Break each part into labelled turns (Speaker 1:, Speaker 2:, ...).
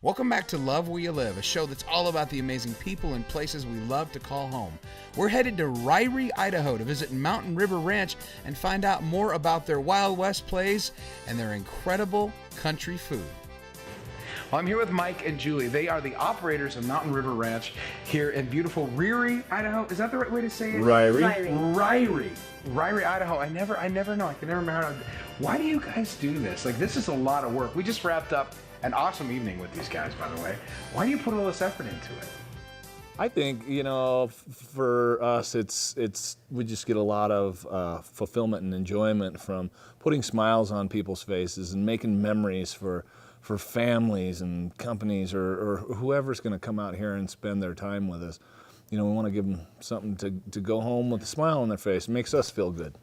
Speaker 1: Welcome back to Love Where You Live, a show that's all about the amazing people and places we love to call home. We're headed to Ryrie, Idaho to visit Mountain River Ranch and find out more about their Wild West plays and their incredible country food. Well, I'm here with Mike and Julie. They are the operators of Mountain River Ranch here in beautiful Ryrie, Idaho. Is that the right way to say it? Ryrie, Idaho. I never know. I can never remember. Why do you guys do this? Like, this is a lot of work. We just wrapped up an awesome evening with these guys, by the way. Why do you put all this effort into it?
Speaker 2: I think, for us, we just get a lot of fulfillment and enjoyment from putting smiles on people's faces and making memories for families and companies or whoever's going to come out here and spend their time with us. We want to give them something to go home with a smile on their face. It makes us feel good.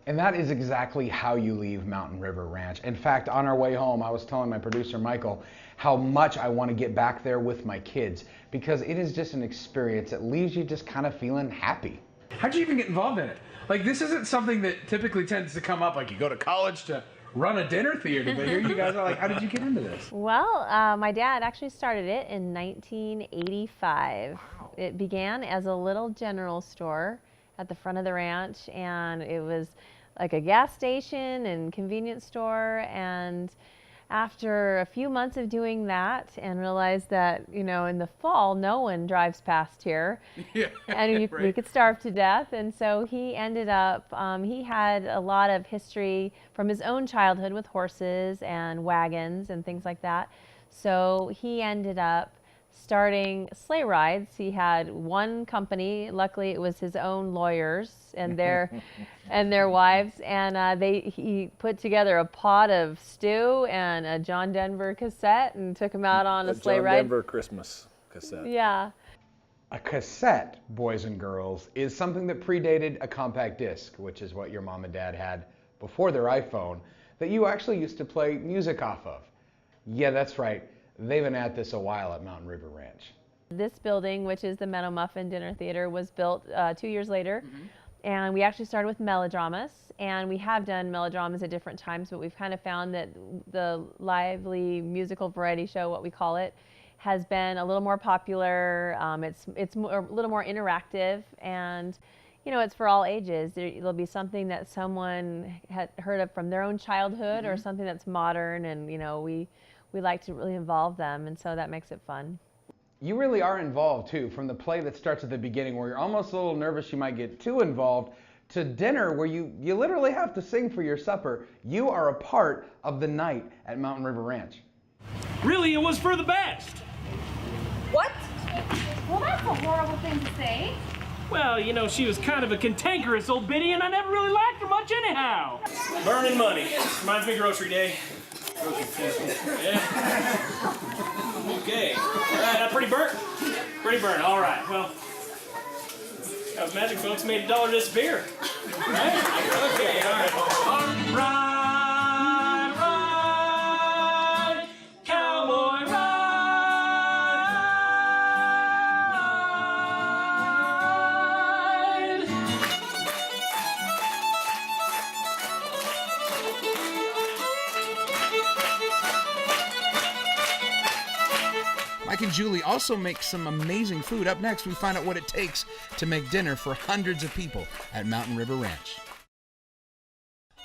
Speaker 1: And that is exactly how you leave Mountain River Ranch. In fact, on our way home, I was telling my producer, Michael, how much I want to get back there with my kids because it is just an experience that leaves you just kind of feeling happy. How'd you even get involved in it? Like, this isn't something that typically tends to come up, like you go to college to run a dinner theater, but here you guys are like, how did you get into this?
Speaker 3: Well, my dad actually started it in 1985. Wow. It began as a little general store at the front of the ranch, and it was like a gas station and convenience store. And after a few months of doing that and realized that, in the fall, no one drives past here. Yeah, and we could starve to death. And so he ended up, he had a lot of history from his own childhood with horses and wagons and things like that. So he ended up starting sleigh rides. He had one company. Luckily, it was his own lawyers and their wives, and he put together a pot of stew and a John Denver cassette and took them out on a sleigh ride.
Speaker 2: John Denver Christmas cassette.
Speaker 3: Yeah.
Speaker 1: A cassette, boys and girls, is something that predated a compact disc, which is what your mom and dad had before their iPhone, that you actually used to play music off of. Yeah, that's right. They've been at this a while at Mountain River Ranch.
Speaker 3: This building, which is the Meadow Muffin Dinner Theater, was built 2 years later. Mm-hmm. And we actually started with melodramas. And we have done melodramas at different times, but we've kind of found that the lively musical variety show, what we call it, has been a little more popular. It's a little more interactive, and it's for all ages. There'll be something that someone had heard of from their own childhood, mm-hmm. or something that's modern, and we like to really involve them, and so that makes it fun.
Speaker 1: You really are involved too, from the play that starts at the beginning where you're almost a little nervous you might get too involved, to dinner where you literally have to sing for your supper. You are a part of the night at Mountain River Ranch.
Speaker 4: Really, it was for the best.
Speaker 5: What? Well, that's a horrible thing to say.
Speaker 4: Well, she was kind of a cantankerous old biddy, and I never really liked her much anyhow. Burning money. Reminds me of grocery day. Yeah. Okay. All right, pretty burnt? Pretty burnt. All right. Well, that was magic, folks. Made $1 disappear. Right? Okay. All right. All right. Ride, cowboy, ride.
Speaker 1: Mike and Julie also make some amazing food. Up next, we find out what it takes to make dinner for hundreds of people at Mountain River Ranch.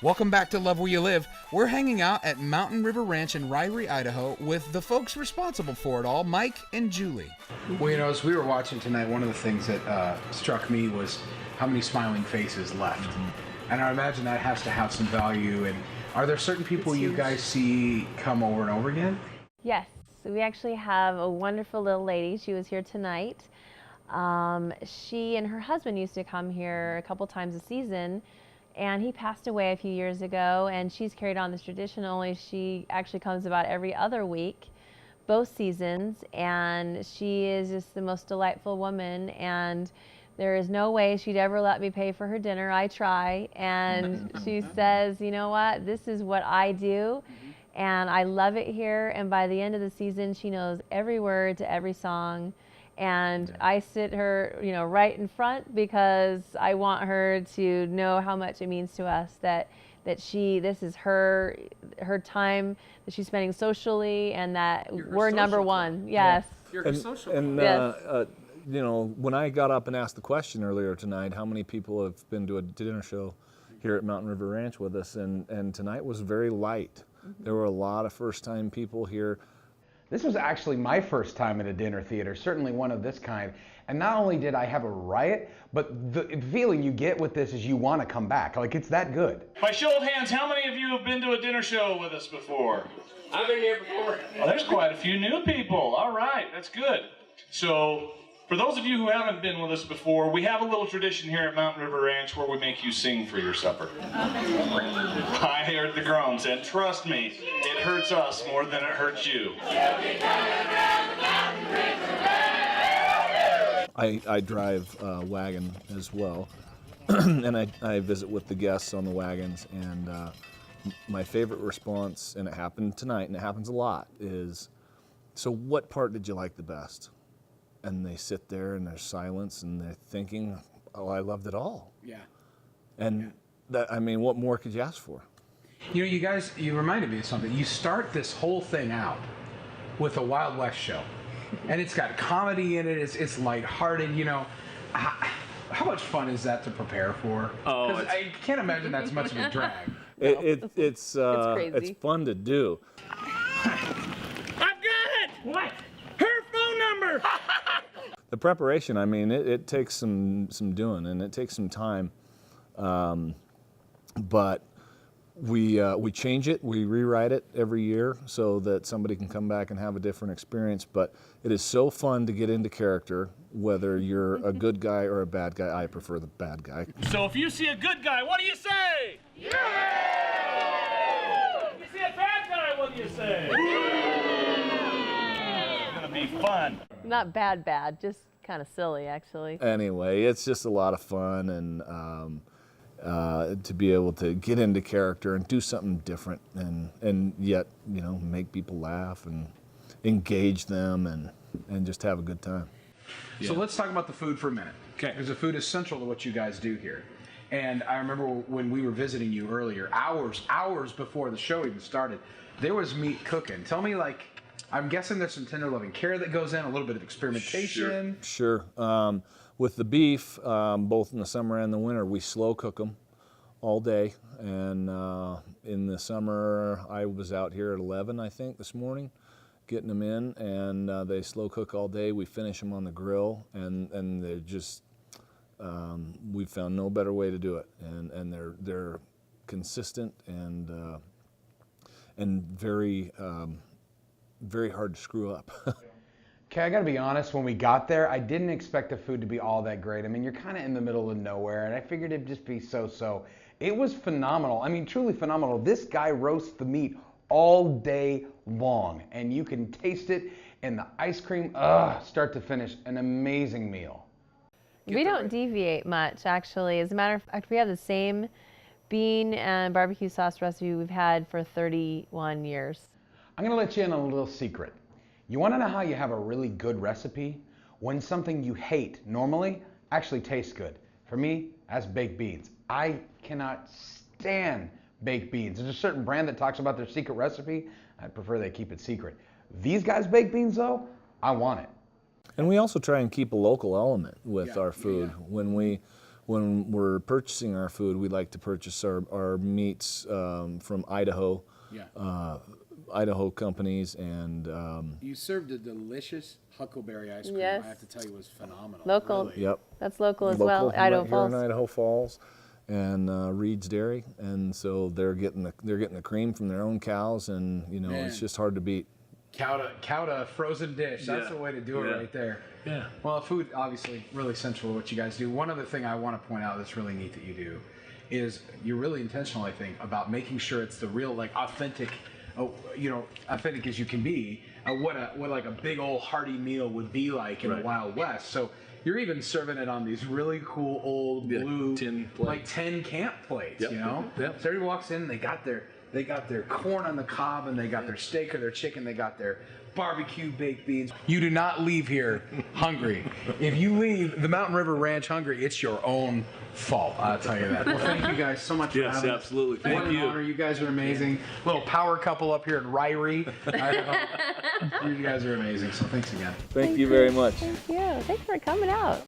Speaker 1: Welcome back to Love Where You Live. We're hanging out at Mountain River Ranch in Ryrie, Idaho, with the folks responsible for it all, Mike and Julie. Well, as we were watching tonight, one of the things that struck me was how many smiling faces left. Mm-hmm. And I imagine that has to have some value. And are there certain people you guys see come over and over again?
Speaker 3: Yes. We actually have a wonderful little lady. She was here tonight. She and her husband used to come here a couple times a season, and he passed away a few years ago, and she's carried on this tradition, only she actually comes about every other week, both seasons, and she is just the most delightful woman, and there is no way she'd ever let me pay for her dinner. I try, and she says, you know what, this is what I do. And I love it here, and by the end of the season, she knows every word to every song. And I sit her, right in front because I want her to know how much it means to us that that this is her time that she's spending socially, and that we're number one. Yes.
Speaker 4: You're her social.
Speaker 2: And
Speaker 3: Yes.
Speaker 2: you know, when I got up and asked the question earlier tonight, how many people have been to a dinner show here at Mountain River Ranch with us, and tonight was very light. There were a lot of first-time people here.
Speaker 1: This was actually my first time at a dinner theater, certainly one of this kind. And not only did I have a riot, but the feeling you get with this is you want to come back. Like, it's that good.
Speaker 6: By show of hands, how many of you have been to a dinner show with us before?
Speaker 4: I've been here before.
Speaker 6: Well, there's quite a few new people. All right, that's good. So, for those of you who haven't been with us before, we have a little tradition here at Mountain River Ranch where we make you sing for your supper. I heard the groans, and trust me, it hurts us more than it hurts you.
Speaker 2: I drive a wagon as well, and I visit with the guests on the wagons, and my favorite response, and it happened tonight, and it happens a lot, is, so what part did you like the best? And they sit there and there's silence and they're thinking, oh, I loved it all.
Speaker 7: Yeah.
Speaker 2: And that, I mean, what more could you ask for?
Speaker 7: You know, you guys, you reminded me of something. You start this whole thing out with a Wild West show, and it's got comedy in it. It's lighthearted. You know, how much fun is that to prepare for?
Speaker 6: Oh,
Speaker 7: 'Cause I can't imagine that's much of a drag.
Speaker 2: It's
Speaker 3: crazy.
Speaker 2: it's fun to do.
Speaker 6: I've got it! What? Her phone number!
Speaker 2: The preparation, I mean, it takes some doing, and it takes some time. But we change it, we rewrite it every year so that somebody can come back and have a different experience. But it is so fun to get into character, whether you're a good guy or a bad guy. I prefer the bad guy.
Speaker 6: So if you see a good guy, what do you say? Yeah! If you see a bad guy, what do you say? It's gonna be fun.
Speaker 3: Not bad, just kind of silly, actually.
Speaker 2: Anyway, it's just a lot of fun, and to be able to get into character and do something different, and yet, you know, make people laugh and engage them and just have a good time.
Speaker 7: So let's talk about the food for a minute.
Speaker 6: Okay.
Speaker 7: Because the food is central to what you guys do here. And I remember when we were visiting you earlier, hours before the show even started, there was meat cooking. Tell me, like, I'm guessing there's some tender loving care that goes in, a little bit of experimentation.
Speaker 2: Sure. With the beef, both in the summer and the winter, we slow cook them all day. And in the summer, I was out here at 11, I think, this morning, getting them in, and they slow cook all day. We finish them on the grill, and they're just, we've found no better way to do it. And they're consistent and very very hard to screw up.
Speaker 1: Okay, I gotta be honest, when we got there, I didn't expect the food to be all that great. I mean, you're kind of in the middle of nowhere, and I figured it'd just be so-so. It was phenomenal. I mean, truly phenomenal. This guy roasts the meat all day long, and you can taste it in the ice cream, start to finish, an amazing meal.
Speaker 3: We don't deviate much, actually. As a matter of fact, we have the same bean and barbecue sauce recipe we've had for 31 years.
Speaker 1: I'm gonna let you in on a little secret. You wanna know how you have a really good recipe? When something you hate normally actually tastes good. For me, that's baked beans. I cannot stand baked beans. There's a certain brand that talks about their secret recipe. I prefer they keep it secret. These guys' baked beans though, I want it.
Speaker 2: And we also try and keep a local element with our food. When we're purchasing our food, we like to purchase our meats from Idaho. Idaho companies, and
Speaker 7: You served a delicious huckleberry ice cream.
Speaker 3: Yes.
Speaker 7: I have to tell you, it was phenomenal.
Speaker 3: Local.
Speaker 7: Really.
Speaker 2: yep,
Speaker 3: That's local as
Speaker 2: local
Speaker 3: well,
Speaker 2: from
Speaker 3: Idaho
Speaker 2: right here in
Speaker 3: Falls.
Speaker 2: Idaho Falls, and Reed's Dairy, and so they're getting the cream from their own cows, and you know it's
Speaker 7: Man.
Speaker 2: just hard to beat.
Speaker 7: Cowda frozen dish. That's the way to do it right there.
Speaker 6: Yeah.
Speaker 7: Well, food obviously really central to what you guys do. One other thing I want to point out that's really neat that you do is you're really intentional, I think, about making sure it's the real, like, authentic, authentic as you can be. What like a big old hearty meal would be like in the Wild West. So you're even serving it on these really cool old blue
Speaker 6: tin plates.
Speaker 7: like tin camp plates.
Speaker 6: Yep.
Speaker 7: You know.
Speaker 6: Yep.
Speaker 7: So everybody walks in, they got their corn on the cob, and they got their steak or their chicken. They got their barbecue baked beans. You do not leave here hungry. If you leave the Mountain River Ranch hungry, it's your own fault. I'll tell you that. Well, thank you guys so much for having us.
Speaker 2: absolutely. Thank
Speaker 7: What an
Speaker 2: you.
Speaker 7: honor. You guys are amazing. Little power couple up here in Ryrie, Idaho. You guys are amazing. So thanks again.
Speaker 2: Thank you very much.
Speaker 3: Thank you. Thanks for coming out.